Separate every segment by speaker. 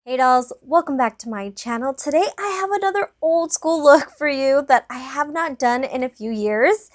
Speaker 1: Hey dolls, welcome back to my channel. Today I have another old school look for you that I have not done in a few years.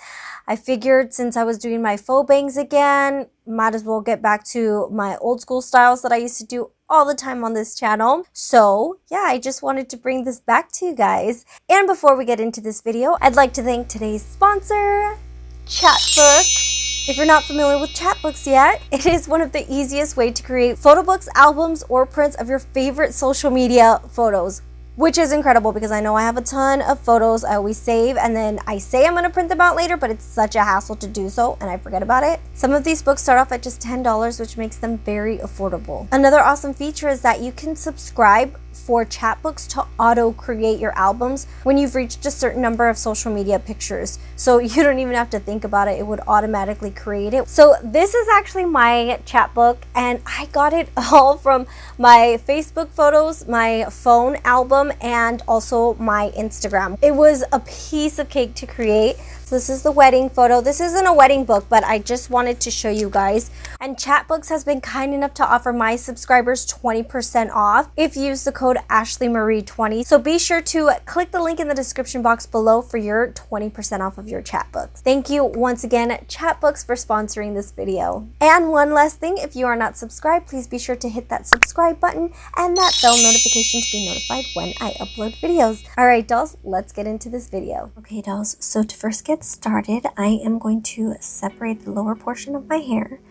Speaker 1: I figured since I was doing my faux bangs again, might as well get back to my old school styles that I used to do all the time on this channel. So yeah, I just wanted to bring this back to you guys. And before we get into this video, I'd like to thank today's sponsor, Chatbooks. If you're not familiar with Chatbooks yet, it is one of the easiest way to create photo books, albums, or prints of your favorite social media photos, which is incredible because I know I have a ton of photos I always save and then I say I'm going to print them out later, but it's such a hassle to do so and I forget about it. Some of these books start off at just $10, which makes them very affordable. Another awesome feature is that you can subscribe for Chatbooks to auto create your albums when you've reached a certain number of social media pictures. So you don't even have to think about it. It would automatically create it. So this is actually my Chatbook and I got it all from my Facebook photos, my phone album, and also my Instagram. It was a piece of cake to create. So this is the wedding photo. This isn't a wedding book, but I just wanted to show you guys. And Chatbooks has been kind enough to offer my subscribers 20% off if you use the code AshleyMarie20. So be sure to click the link in the description box below for your 20% off of your Chatbooks. Thank you once again, Chatbooks, for sponsoring this video. And one last thing, if you are not subscribed, please be sure to hit that subscribe button and that bell notification to be notified when I upload videos. All right, dolls, let's get into this video. Okay, dolls, so to first get started, I am going to separate the lower portion of my hair,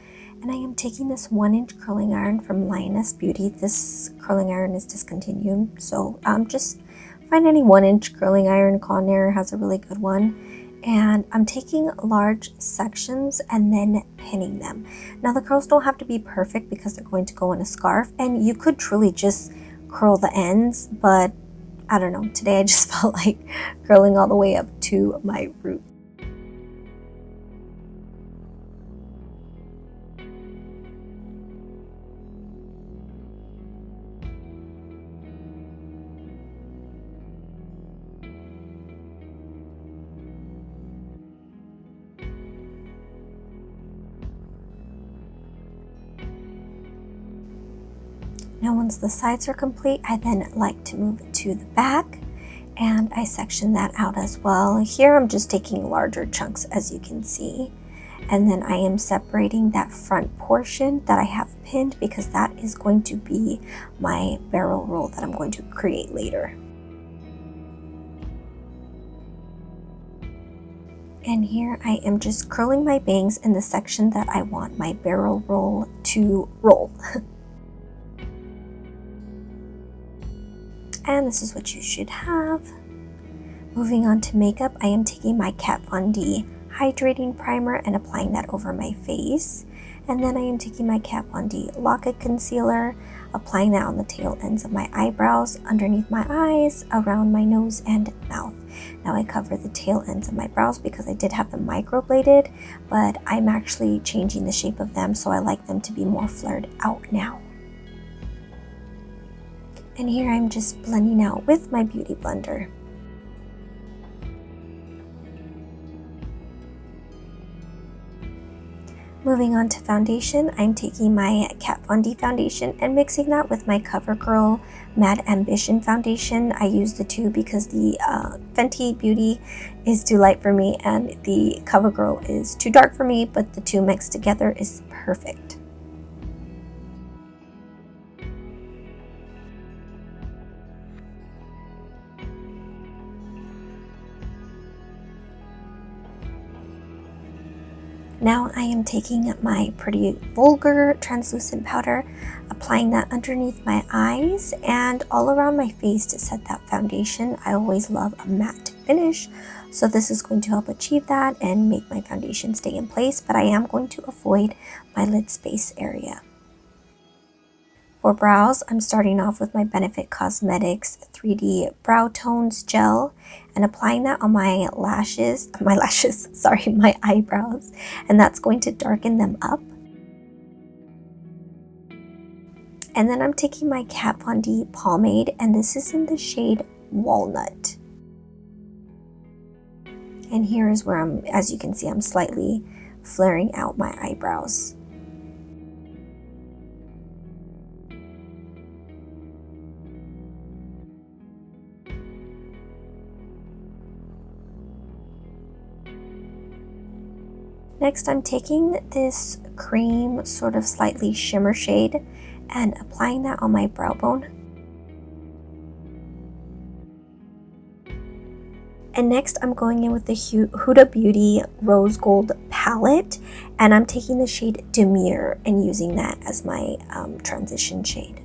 Speaker 1: and I am taking this 1-inch curling iron from Lioness Beauty. This curling iron is discontinued, so just find any 1-inch curling iron. Conair has a really good one. And I'm taking large sections and then pinning them. Now the curls don't have to be perfect because they're going to go in a scarf, and you could truly just curl the ends, but I don't know, today I just felt like curling all the way up to my root. Now once the sides are complete, I then like to move it to the back and I section that out as well. Here I'm just taking larger chunks, as you can see. And then I am separating that front portion that I have pinned because that is going to be my barrel roll that I'm going to create later. And here I am just curling my bangs in the section that I want my barrel roll to roll. And this is what you should have. Moving on to makeup, I am taking my Kat Von D hydrating primer and applying that over my face. And then I am taking my Kat Von D Lock-It concealer, applying that on the tail ends of my eyebrows, underneath my eyes, around my nose and mouth. Now I cover the tail ends of my brows because I did have them microbladed, but I'm actually changing the shape of them, so I like them to be more flared out now. And here I'm just blending out with my beauty blender. Moving on to foundation, I'm taking my Kat Von D foundation and mixing that with my CoverGirl Mad Ambition foundation. I use the two because the Fenty Beauty is too light for me and the CoverGirl is too dark for me, but the two mixed together is perfect. Now I am taking my Pretty Vulgar translucent powder, applying that underneath my eyes and all around my face to set that foundation. I always love a matte finish, so this is going to help achieve that and make my foundation stay in place, but I am going to avoid my lid space area. For brows, I'm starting off with my Benefit Cosmetics 3D Brow Tones Gel and applying that on my my eyebrows, and that's going to darken them up. And then I'm taking my Kat Von D pomade, and this is in the shade Walnut. And here is where as you can see, I'm slightly flaring out my eyebrows. Next, I'm taking this cream, sort of slightly shimmer shade, and applying that on my brow bone. And next, I'm going in with the Huda Beauty Rose Gold palette, and I'm taking the shade Demure and using that as my transition shade.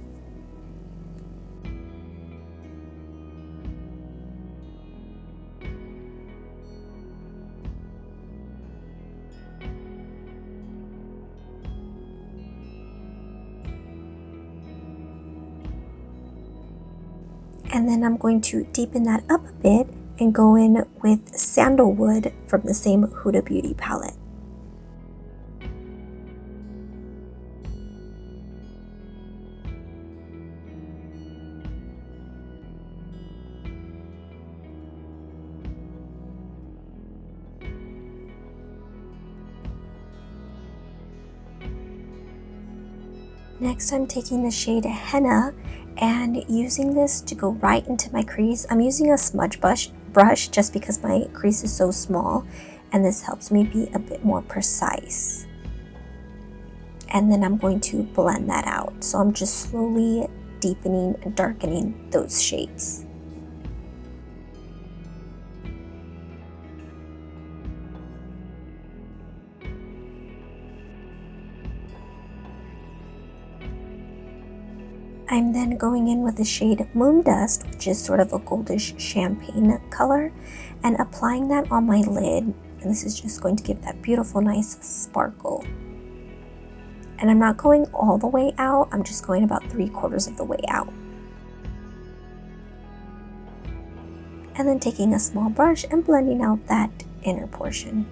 Speaker 1: And then I'm going to deepen that up a bit and go in with Sandalwood from the same Huda Beauty palette. Next, I'm taking the shade Henna and using this to go right into my crease. I'm using a smudge brush just because my crease is so small, and this helps me be a bit more precise. And then I'm going to blend that out. So I'm just slowly deepening and darkening those shades. I'm then going in with the shade Moon Dust, which is sort of a goldish champagne color, and applying that on my lid. And this is just going to give that beautiful, nice sparkle. And I'm not going all the way out, I'm just going about 3/4 of the way out. And then taking a small brush and blending out that inner portion.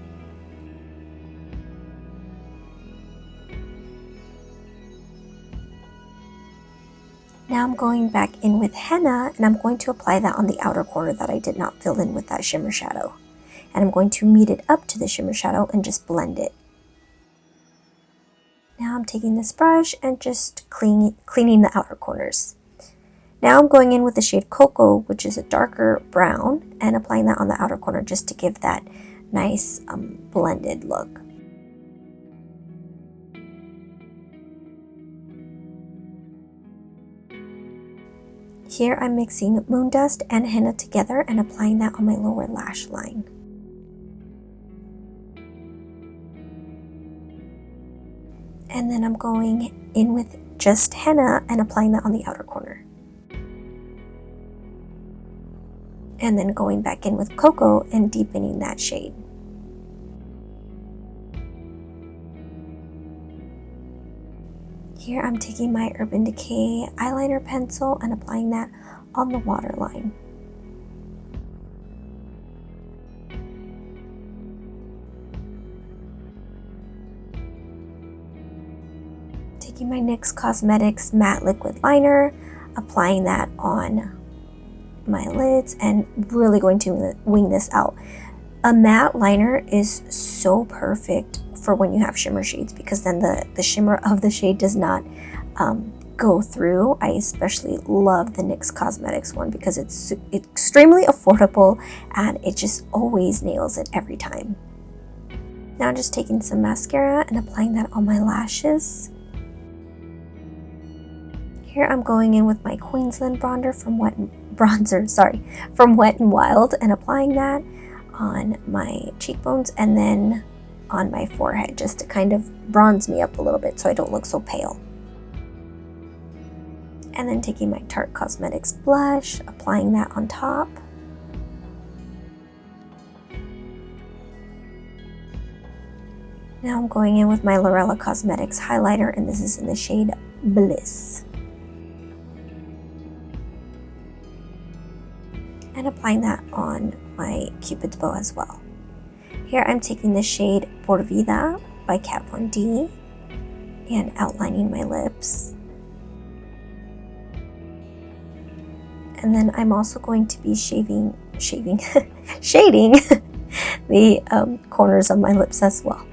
Speaker 1: Now I'm going back in with henna, and I'm going to apply that on the outer corner that I did not fill in with that shimmer shadow. And I'm going to meet it up to the shimmer shadow and just blend it. Now I'm taking this brush and just cleaning the outer corners. Now I'm going in with the shade Cocoa, which is a darker brown, and applying that on the outer corner just to give that nice blended look. Here I'm mixing Moon Dust and henna together and applying that on my lower lash line. And then I'm going in with just henna and applying that on the outer corner. And then going back in with Cocoa and deepening that shade. Here I'm taking my Urban Decay eyeliner pencil and applying that on the waterline. Taking my NYX Cosmetics matte liquid liner, applying that on my lids, and really going to wing this out. A matte liner is so perfect for when you have shimmer shades, because then the shimmer of the shade does not go through. I especially love the NYX Cosmetics one because it's extremely affordable and it just always nails it every time. Now I'm just taking some mascara and applying that on my lashes. Here I'm going in with my Queensland bronzer from Wet n Wild and applying that on my cheekbones and then on my forehead just to kind of bronze me up a little bit so I don't look so pale. And then taking my Tarte Cosmetics blush, applying that on top. Now I'm going in with my Lorella Cosmetics highlighter, and this is in the shade Bliss. And applying that on my Cupid's bow as well. Here I'm taking the shade Por Vida by Kat Von D and outlining my lips. And then I'm also going to be shading the corners of my lips as well.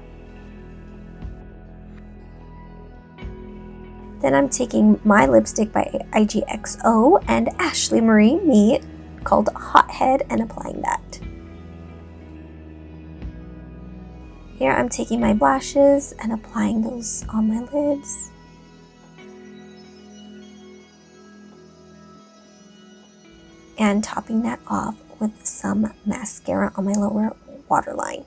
Speaker 1: Then I'm taking my lipstick by IGXO and Ashley Marie Me called Hothead and applying that. Here I'm taking my blushes and applying those on my lids. And topping that off with some mascara on my lower waterline.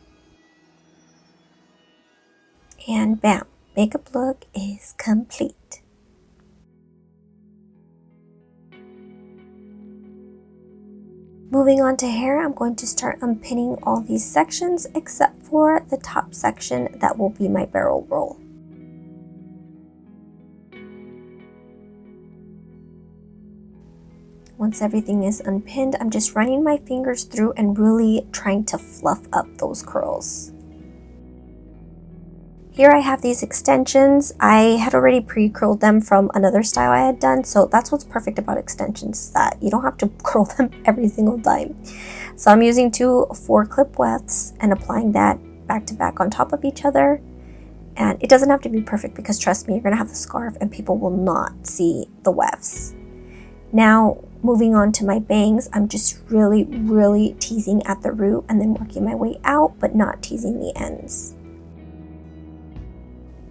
Speaker 1: And bam, makeup look is complete. Moving on to hair, I'm going to start unpinning all these sections except for the top section that will be my barrel roll. Once everything is unpinned, I'm just running my fingers through and really trying to fluff up those curls. Here I have these extensions. I had already pre-curled them from another style I had done, so that's what's perfect about extensions, is that you don't have to curl them every single time. So I'm using 2 4-clip wefts and applying that back to back on top of each other. And it doesn't have to be perfect because trust me, you're gonna have the scarf and people will not see the wefts. Now, moving on to my bangs, I'm just really teasing at the root and then working my way out, but not teasing the ends.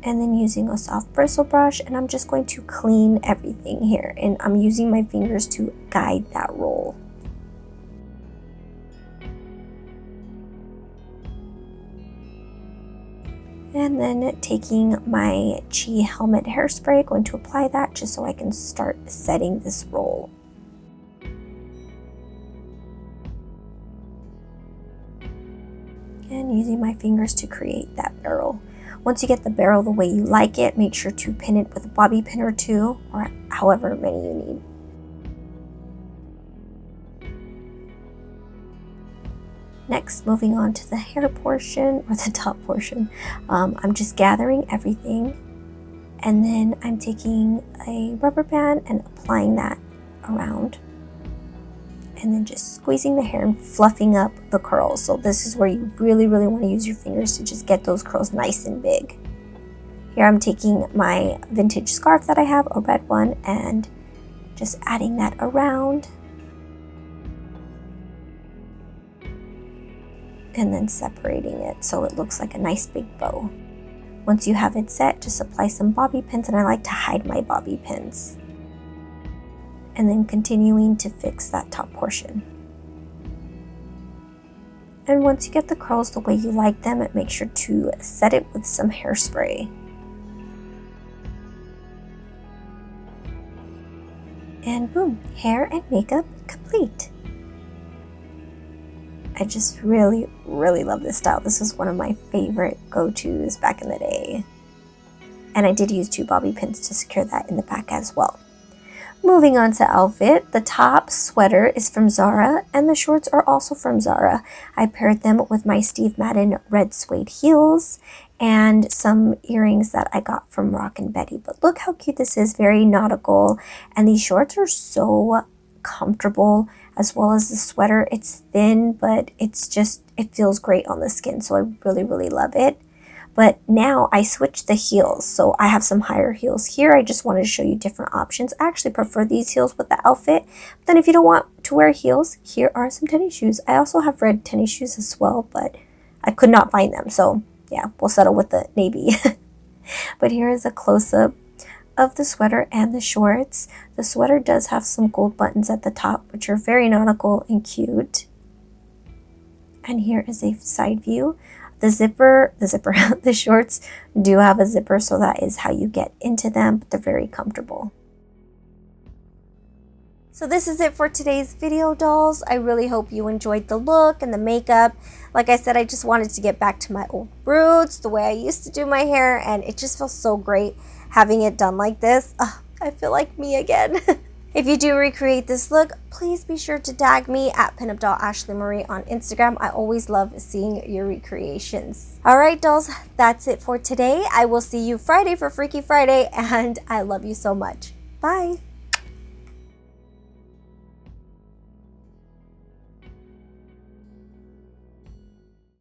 Speaker 1: And then using a soft bristle brush, and I'm just going to clean everything here, and I'm using my fingers to guide that roll. And then taking my Chi Helmet hairspray, going to apply that just so I can start setting this roll. And using my fingers to create that barrel. Once you get the barrel the way you like it, make sure to pin it with a bobby pin or 2, or however many you need. Next, moving on to the hair portion, or the top portion, I'm just gathering everything, and then I'm taking a rubber band and applying that around, and then just squeezing the hair and fluffing up the curls. So this is where you really want to use your fingers to just get those curls nice and big. Here I'm taking my vintage scarf that I have, a red one, and just adding that around. And then separating it so it looks like a nice big bow. Once you have it set, just apply some bobby pins, and I like to hide my bobby pins. And then continuing to fix that top portion. And once you get the curls the way you like them, make sure to set it with some hairspray. And boom, hair and makeup complete. I just really love this style. This was one of my favorite go-tos back in the day. And I did use 2 bobby pins to secure that in the back as well. Moving on to outfit, the top sweater is from Zara and the shorts are also from Zara. I paired them with my Steve Madden red suede heels and some earrings that I got from Rock and Betty. But look how cute this is, very nautical, and these shorts are so comfortable, as well as the sweater. It's thin, but it's just, it feels great on the skin, so I really love it. But now I switched the heels, so I have some higher heels here. I just wanted to show you different options. I actually prefer these heels with the outfit. But then if you don't want to wear heels, here are some tennis shoes. I also have red tennis shoes as well, but I could not find them. So yeah, we'll settle with the navy. But here is a close-up of the sweater and the shorts. The sweater does have some gold buttons at the top, which are very nautical and cute. And here is a side view. The shorts do have a zipper, so that is how you get into them, but they're very comfortable. So this is it for today's video, dolls. I really hope you enjoyed the look and the makeup. Like I said, I just wanted to get back to my old roots, the way I used to do my hair, and it just feels so great having it done like this. I feel like me again. If you do recreate this look, please be sure to tag me at pinup.ashleymarie on Instagram. I always love seeing your recreations. Alright dolls, that's it for today. I will see you Friday for Freaky Friday, and I love you so much. Bye!